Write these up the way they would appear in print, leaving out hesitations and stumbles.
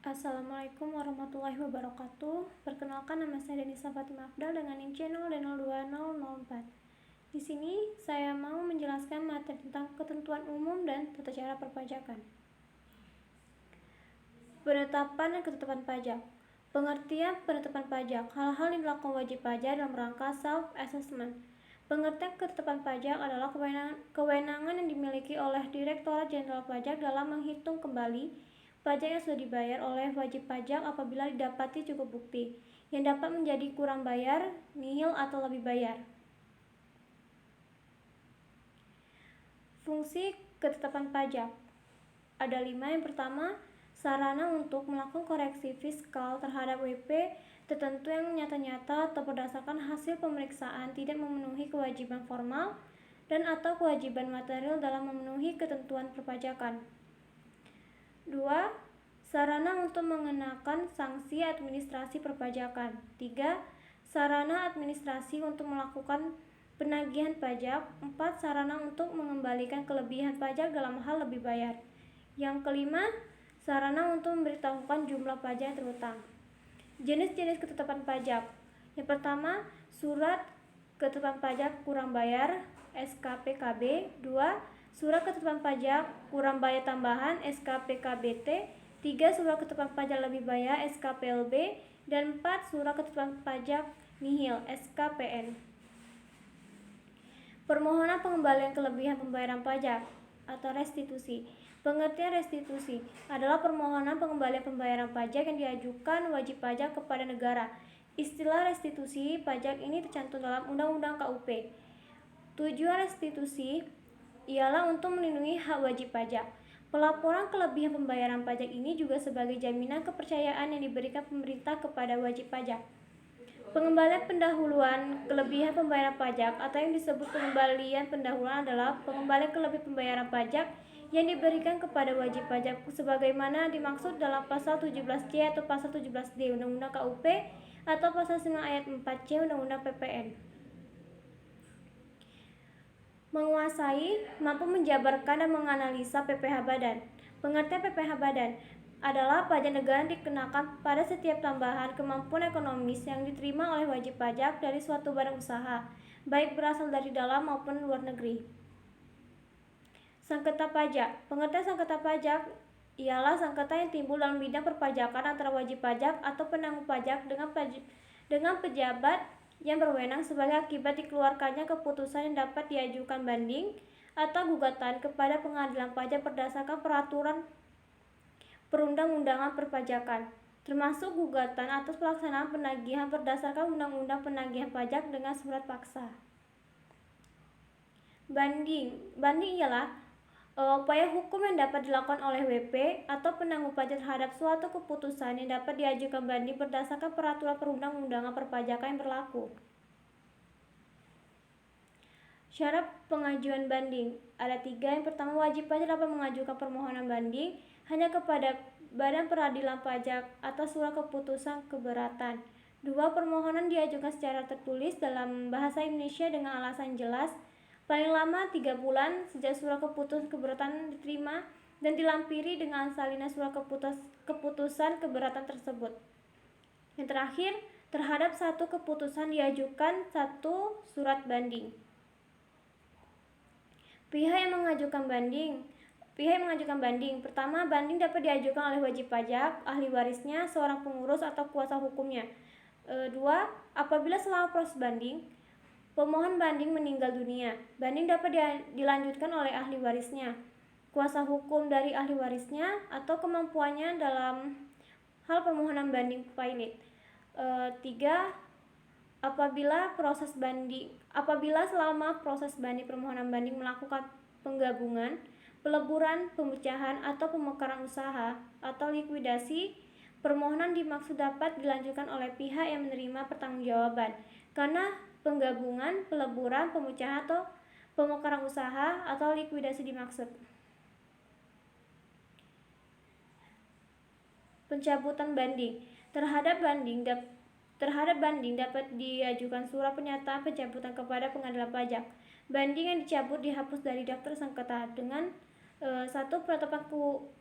Assalamualaikum warahmatullahi wabarakatuh. Perkenalkan, nama saya Denisa Fatimah Afdal dengan NIM C0D02004. Di sini saya mau menjelaskan materi tentang ketentuan umum dan tata cara perpajakan. Penetapan dan ketetapan pajak. Pengertian penetapan pajak, hal-hal yang dilakukan wajib pajak dalam rangka self-assessment. Pengertian ketetapan pajak adalah kewenangan yang dimiliki oleh Direktorat Jenderal Pajak dalam menghitung kembali pajak yang sudah dibayar oleh wajib pajak apabila didapati cukup bukti yang dapat menjadi kurang bayar, nihil, atau lebih bayar. Fungsi ketetapan pajak ada 5. Yang pertama, sarana untuk melakukan koreksi fiskal terhadap WP tertentu yang nyata-nyata atau berdasarkan hasil pemeriksaan tidak memenuhi kewajiban formal dan atau kewajiban material dalam memenuhi ketentuan perpajakan. 2. Sarana untuk mengenakan sanksi administrasi perpajakan. 3. Sarana administrasi untuk melakukan penagihan pajak. 4. Sarana untuk mengembalikan kelebihan pajak dalam hal lebih bayar. Yang kelima, sarana untuk memberitahukan jumlah pajak yang terhutang. Jenis-jenis ketetapan pajak. Yang pertama, surat ketetapan pajak kurang bayar (SKPKB). 2. Surat ketetapan pajak kurang bayar tambahan (SKPKBT). 3. Surat ketetapan pajak lebih bayar (SKPLB). Dan 4. Surat ketetapan pajak nihil (SKPN). Permohonan pengembalian kelebihan pembayaran pajak atau restitusi. Pengertian restitusi adalah permohonan pengembalian pembayaran pajak yang diajukan wajib pajak kepada negara. Istilah restitusi pajak ini tercantum dalam Undang-Undang KUP. Tujuan restitusi ialah untuk melindungi hak wajib pajak. Pelaporan kelebihan pembayaran pajak ini juga sebagai jaminan kepercayaan yang diberikan pemerintah kepada wajib pajak. Pengembalian pendahuluan kelebihan pembayaran pajak atau yang disebut pengembalian pendahuluan adalah pengembalian kelebihan pembayaran pajak yang diberikan kepada wajib pajak sebagaimana dimaksud dalam pasal 17C atau pasal 17D Undang-Undang KUP atau pasal 9 ayat 4C Undang-Undang PPN. Menguasai, mampu menjabarkan dan menganalisa PPh Badan. Pengertian PPh Badan adalah pajak negara yang dikenakan pada setiap tambahan kemampuan ekonomis yang diterima oleh wajib pajak dari suatu badan usaha, baik berasal dari dalam maupun luar negeri. Sengketa pajak. Pengertian sengketa pajak ialah sengketa yang timbul dalam bidang perpajakan antara wajib pajak atau penanggung pajak dengan pejabat yang berwenang sebagai akibat dikeluarkannya keputusan yang dapat diajukan banding atau gugatan kepada pengadilan pajak berdasarkan peraturan perundang-undangan perpajakan, termasuk gugatan atas pelaksanaan penagihan berdasarkan Undang-Undang Penagihan Pajak dengan surat paksa. Banding ialah upaya hukum yang dapat dilakukan oleh WP atau penanggung pajak terhadap suatu keputusan yang dapat diajukan banding berdasarkan peraturan perundang-undangan perpajakan yang berlaku. Syarat pengajuan banding ada 3. Yang pertama, wajib pajak dapat mengajukan permohonan banding hanya kepada Badan Peradilan Pajak atas surat keputusan keberatan. 2. Permohonan diajukan secara tertulis dalam bahasa Indonesia dengan alasan jelas, paling lama 3 bulan sejak surat keputusan keberatan diterima dan dilampiri dengan salinan surat keputusan keberatan tersebut. Yang terakhir, terhadap satu keputusan diajukan satu surat banding. Pihak yang mengajukan banding. Pertama, banding dapat diajukan oleh wajib pajak, ahli warisnya, seorang pengurus atau kuasa hukumnya. 2. Apabila selama proses banding, pemohon banding meninggal dunia, banding dapat dilanjutkan oleh ahli warisnya, kuasa hukum dari ahli warisnya, atau kemampuannya dalam hal permohonan banding pilot. 3. Apabila selama proses banding permohonan banding melakukan penggabungan, peleburan, pemecahan, atau pemekaran usaha atau likuidasi, permohonan dimaksud dapat dilanjutkan oleh pihak yang menerima pertanggungjawaban karena penggabungan, peleburan, pemecahan, atau pemekaran usaha atau likuidasi dimaksud. Pencabutan banding. Terhadap banding dapat diajukan surat pernyataan pencabutan kepada pengadilan pajak. Banding yang dicabut dihapus dari daftar sengketa dengan 1. Penetapan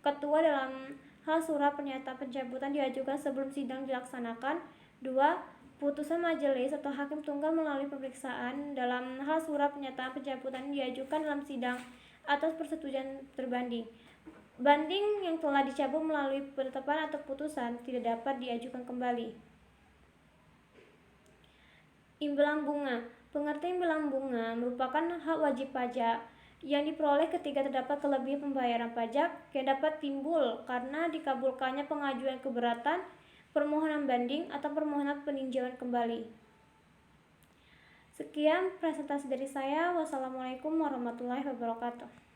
ketua dalam hal surat pernyataan pencabutan diajukan sebelum sidang dilaksanakan. 2. Putusan majelis atau hakim tunggal melalui pemeriksaan dalam hal surat pernyataan pencabutan diajukan dalam sidang atas persetujuan terbanding. Banding yang telah dicabut melalui penetapan atau putusan tidak dapat diajukan kembali. Imbalan bunga. Pengertian imbalan bunga merupakan hak wajib pajak yang diperoleh ketika terdapat kelebihan pembayaran pajak yang dapat timbul karena dikabulkannya pengajuan keberatan, permohonan banding, atau permohonan peninjauan kembali. Sekian presentasi dari saya. Wassalamualaikum warahmatullahi wabarakatuh.